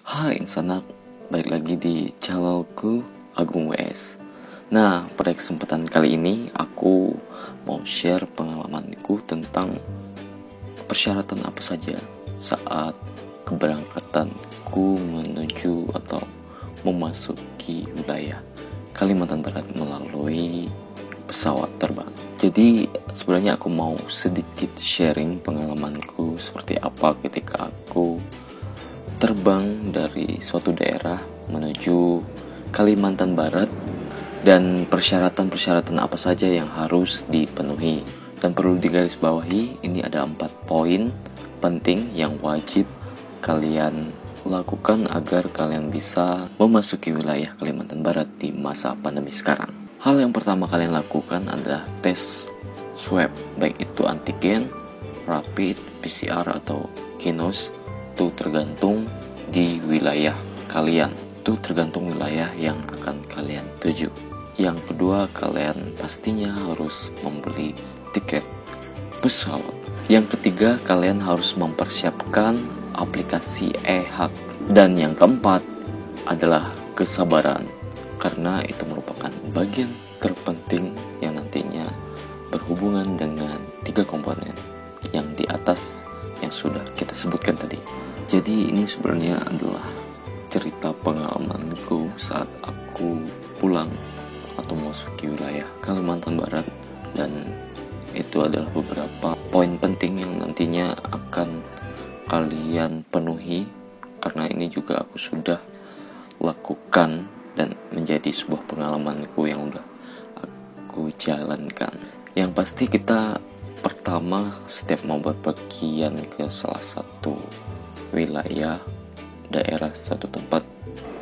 Hai insanak, balik lagi di channelku Agung WS. Nah, pada kesempatan kali ini aku mau share pengalamanku tentang persyaratan apa saja saat keberangkatanku menuju atau memasuki wilayah Kalimantan Barat melalui pesawat terbang. Jadi sebenarnya aku mau sedikit sharing pengalamanku seperti apa ketika aku terbang dari suatu daerah menuju Kalimantan Barat dan persyaratan-persyaratan apa saja yang harus dipenuhi. Dan perlu digarisbawahi, ini ada 4 poin penting yang wajib kalian lakukan agar kalian bisa memasuki wilayah Kalimantan Barat di masa pandemi sekarang. Hal yang pertama kalian lakukan adalah tes swab, baik itu antigen, rapid, PCR atau Kinos. Itu tergantung di wilayah kalian, itu tergantung wilayah yang akan kalian tuju. Yang kedua, kalian pastinya harus membeli tiket pesawat. Yang ketiga, kalian harus mempersiapkan aplikasi e-hak. Dan yang keempat adalah kesabaran, karena itu merupakan bagian terpenting yang nantinya berhubungan dengan 3 komponen yang di atas yang sudah kita sebutkan tadi. Jadi ini sebenarnya adalah cerita pengalamanku saat aku pulang atau memasuki wilayah Kalimantan Barat, dan itu adalah beberapa poin penting yang nantinya akan kalian penuhi, karena ini juga aku sudah lakukan dan menjadi sebuah pengalamanku yang udah aku jalankan. Yang pasti kita pertama setiap mau berpergian ke salah satu wilayah, daerah, satu tempat,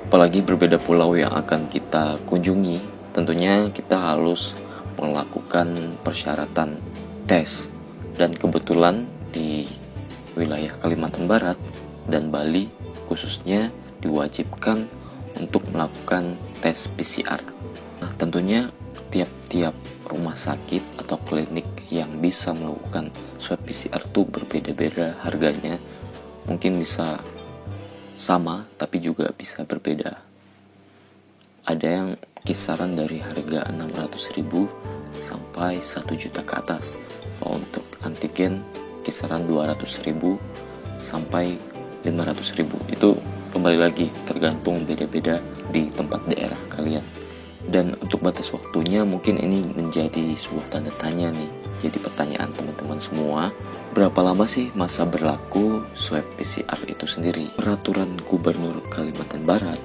apalagi berbeda pulau yang akan kita kunjungi, tentunya kita harus melakukan persyaratan tes. Dan kebetulan di wilayah Kalimantan Barat dan Bali khususnya diwajibkan untuk melakukan tes PCR. Nah, tentunya tiap-tiap rumah sakit atau klinik yang bisa melakukan swab PCR itu berbeda-beda harganya. Mungkin bisa sama tapi juga bisa berbeda. Ada yang kisaran dari harga 600.000 sampai 1 juta ke atas. Kalau untuk antigen kisaran 200.000 sampai 500.000. Itu kembali lagi tergantung beda-beda di tempat daerah kalian. Dan untuk batas waktunya mungkin ini menjadi sebuah tanda tanya nih. Jadi pertanyaan teman-teman semua, berapa lama sih masa berlaku swab PCR itu sendiri? Peraturan Gubernur Kalimantan Barat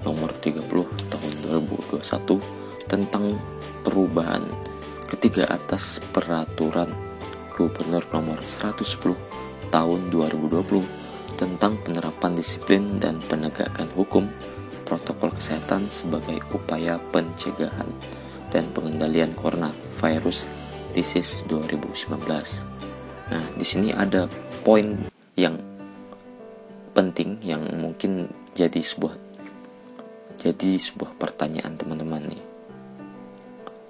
nomor 30 tahun 2021 tentang perubahan ketiga atas peraturan Gubernur nomor 110 tahun 2020 tentang penerapan disiplin dan penegakan hukum protokol kesehatan sebagai upaya pencegahan dan pengendalian coronavirus disease 2019. Nah, di sini ada poin yang penting yang mungkin jadi sebuah pertanyaan teman-teman nih.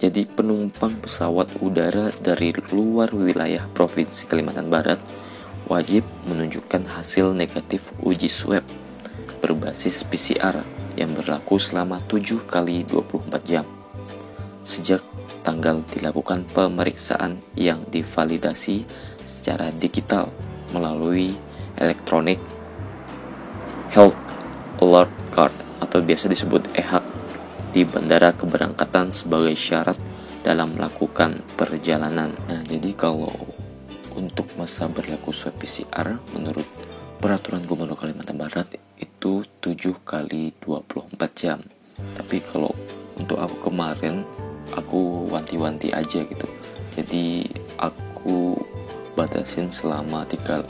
Jadi penumpang pesawat udara dari luar wilayah Provinsi Kalimantan Barat wajib menunjukkan hasil negatif uji swab berbasis PCR yang berlaku selama 7 kali 24 jam sejak tanggal dilakukan pemeriksaan yang divalidasi secara digital melalui Electronic Health Alert Card atau biasa disebut e-hak di bandara keberangkatan sebagai syarat dalam melakukan perjalanan. Nah, jadi kalau untuk masa berlaku swab PCR menurut peraturan Gubernur Kalimantan Barat itu 7 kali 24 jam. Tapi kalau untuk aku kemarin, aku wanti-wanti aja gitu. Jadi aku batasin selama 3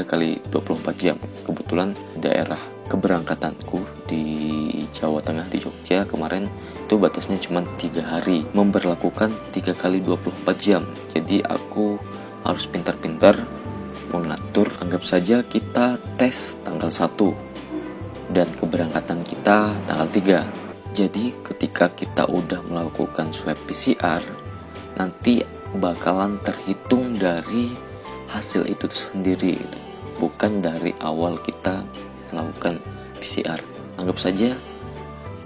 kali 24 jam. Kebetulan daerah keberangkatanku di Jawa Tengah, di Jogja kemarin itu batasnya cuma 3 hari, memberlakukan 3 kali 24 jam. Jadi aku harus pintar-pintar mengatur. Anggap saja kita tes tanggal 1 dan keberangkatan kita tanggal 3. Jadi ketika kita udah melakukan swab PCR, nanti bakalan terhitung dari hasil itu sendiri gitu. Bukan dari awal kita melakukan PCR. Anggap saja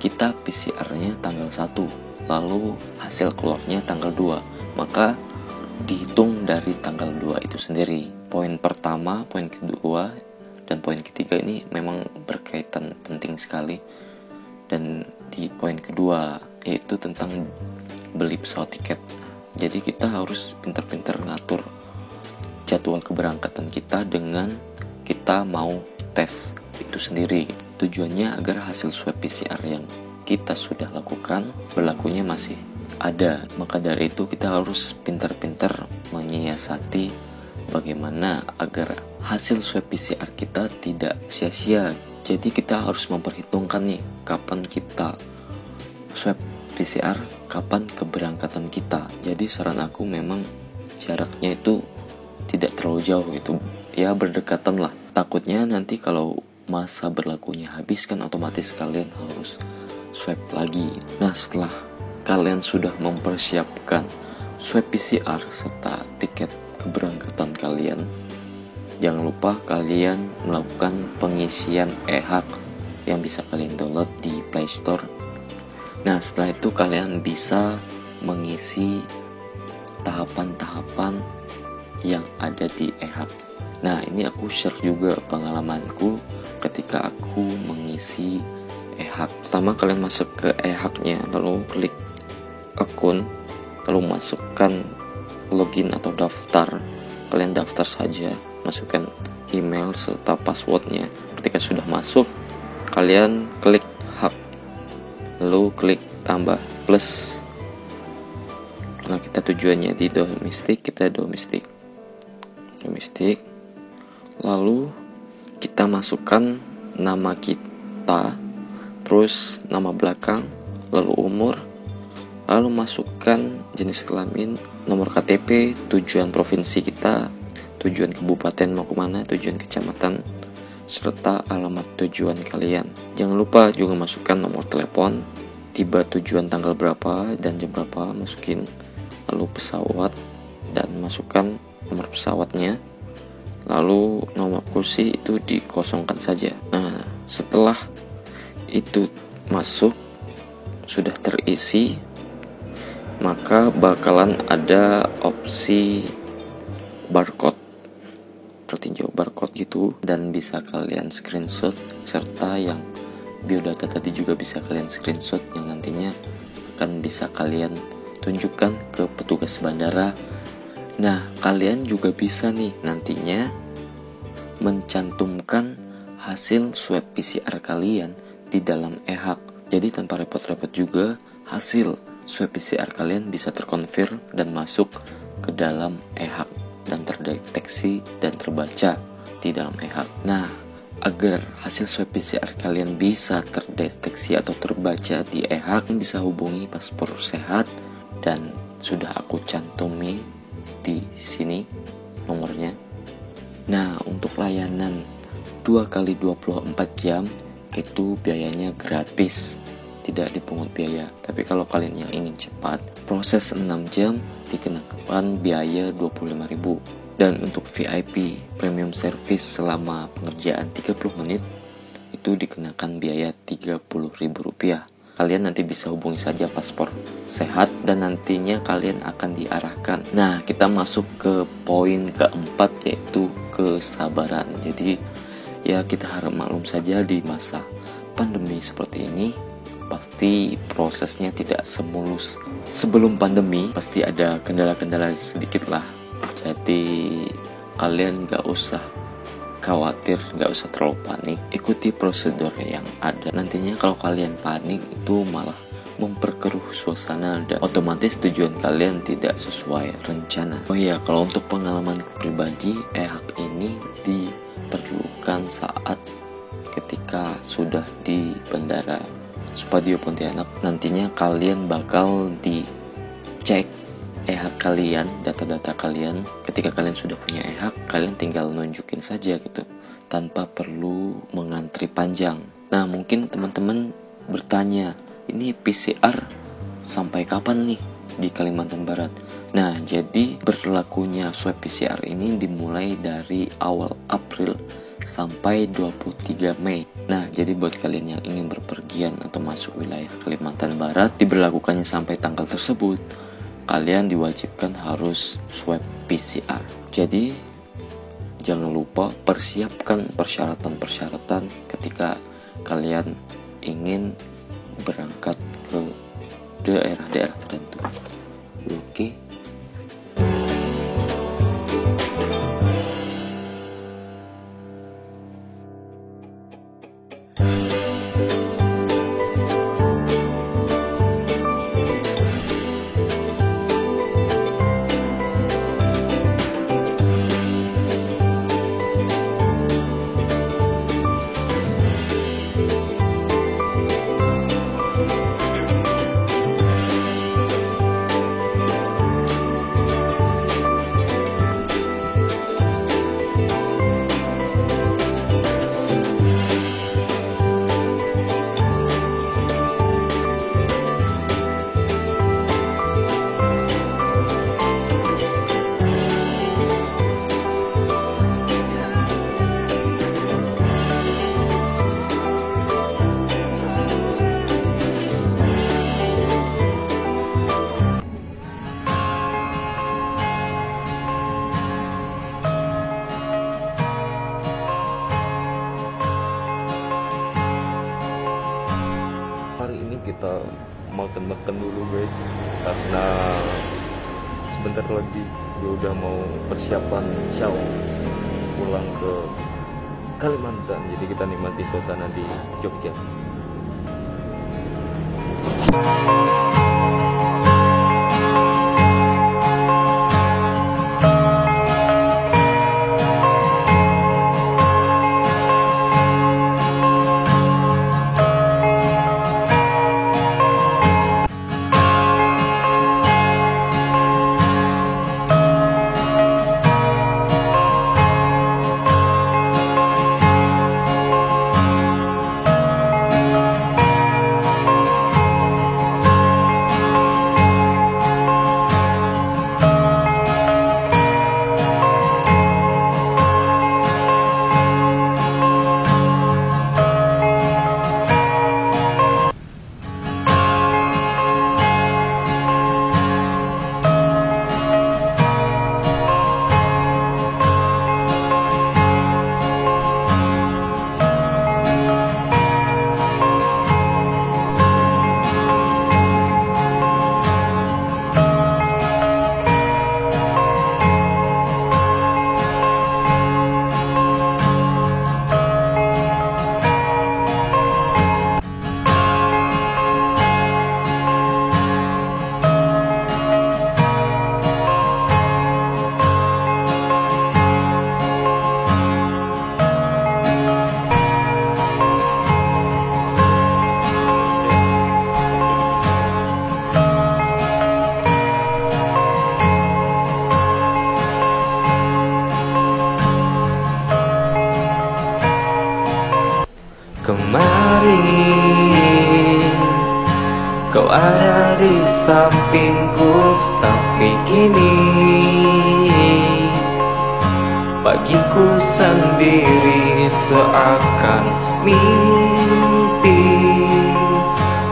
kita PCR-nya tanggal 1, lalu hasil keluarnya tanggal 2, maka dihitung dari tanggal 2 itu sendiri. Poin pertama, poin kedua, dan poin ketiga ini memang berkaitan penting sekali. Dan di poin kedua yaitu tentang beli pesawat tiket. Jadi kita harus pintar-pintar ngatur jadwal keberangkatan kita dengan kita mau tes itu sendiri. Tujuannya agar hasil swab PCR yang kita sudah lakukan berlakunya masih ada. Maka dari itu kita harus pintar-pintar menyiasati bagaimana agar hasil swab PCR kita tidak sia-sia. Jadi kita harus memperhitungkan nih kapan kita swab PCR, kapan keberangkatan kita. Jadi saran aku memang jaraknya itu tidak terlalu jauh gitu, ya berdekatan lah. Takutnya nanti kalau masa berlakunya habis kan otomatis kalian harus swab lagi. Nah, setelah kalian sudah mempersiapkan swab PCR serta tiket keberangkatan kalian, jangan lupa kalian melakukan pengisian e-hak yang bisa kalian download di Play Store. Nah, setelah itu kalian bisa mengisi tahapan-tahapan yang ada di e-hak. Nah, ini aku share juga pengalamanku ketika aku mengisi e-hak. Pertama kalian masuk ke e-haknya, lalu klik akun, lalu masukkan login atau daftar. Kalian daftar saja, masukkan email serta passwordnya. Ketika sudah masuk, kalian klik hak, lalu klik tambah plus. Karena kita tujuannya di domestik, kita domestik. Lalu kita masukkan nama kita, terus nama belakang, lalu umur, lalu masukkan jenis kelamin, nomor KTP, tujuan provinsi kita, tujuan kabupaten mau kemana, tujuan kecamatan, serta alamat tujuan kalian. Jangan lupa juga masukkan nomor telepon, tiba tujuan tanggal berapa dan jam berapa, masukin, lalu pesawat dan masukkan nomor pesawatnya, lalu nomor kursi itu dikosongkan saja. Nah, setelah itu masuk, sudah terisi, maka bakalan ada opsi barcode, tertinjau barcode gitu, dan bisa kalian screenshot, serta yang biodata tadi juga bisa kalian screenshot yang nantinya akan bisa kalian tunjukkan ke petugas bandara. Nah, kalian juga bisa nih nantinya mencantumkan hasil swab PCR kalian di dalam e-hak. Jadi tanpa repot-repot juga hasil swab PCR kalian bisa terkonfirm dan masuk ke dalam e-hak dan terdeteksi dan terbaca di dalam e-hak. Nah, agar hasil swab PCR kalian bisa terdeteksi atau terbaca di e-hak, bisa hubungi Paspor Sehat dan sudah aku cantumi di sini nomornya. Nah, untuk layanan 2x24 jam itu biayanya gratis, tidak dipungut biaya. Tapi kalau kalian yang ingin cepat, proses 6 jam dikenakan biaya 25.000. Dan untuk VIP premium service selama pengerjaan 30 menit itu dikenakan biaya Rp30.000. Kalian nanti bisa hubungi saja Paspor Sehat dan nantinya kalian akan diarahkan. Nah, kita masuk ke poin keempat, yaitu kesabaran. Jadi ya kita harap maklum saja di masa pandemi seperti ini pasti prosesnya tidak semulus. Sebelum pandemi pasti ada kendala-kendala sedikit lah. Jadi kalian gak usah khawatir, gak usah terlalu panik. Ikuti prosedur yang ada. Nantinya kalau kalian panik itu malah memperkeruh suasana dan otomatis tujuan kalian tidak sesuai rencana. Oh iya, kalau untuk pengalamanku pribadi, e-hak ini diperlukan saat ketika sudah di bandara Supadio Pontianak. Nantinya kalian bakal dicek e-hak kalian, data-data kalian. Ketika kalian sudah punya e-hak, kalian tinggal nunjukin saja gitu, tanpa perlu mengantri panjang. Nah, mungkin teman-teman bertanya, ini PCR sampai kapan nih di Kalimantan Barat? Nah, jadi berlakunya swab PCR ini dimulai dari awal April sampai 23 Mei. Nah, jadi buat kalian yang ingin berpergian atau masuk wilayah Kalimantan Barat, diberlakukannya sampai tanggal tersebut, kalian diwajibkan harus swab PCR. Jadi, jangan lupa persiapkan persyaratan-persyaratan ketika kalian ingin berangkat ke daerah-daerah tertentu. Oke. Hari ini kita makan dulu guys, karena sebentar lagi gue udah mau persiapan show pulang ke Kalimantan. Jadi kita nikmati suasana di Jogja. Kemarin kau ada di sampingku, tapi kini bagiku sendiri seakan mimpi.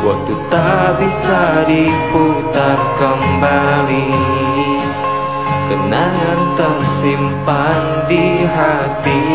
Waktu tak bisa diputar kembali, kenangan tersimpan di hati.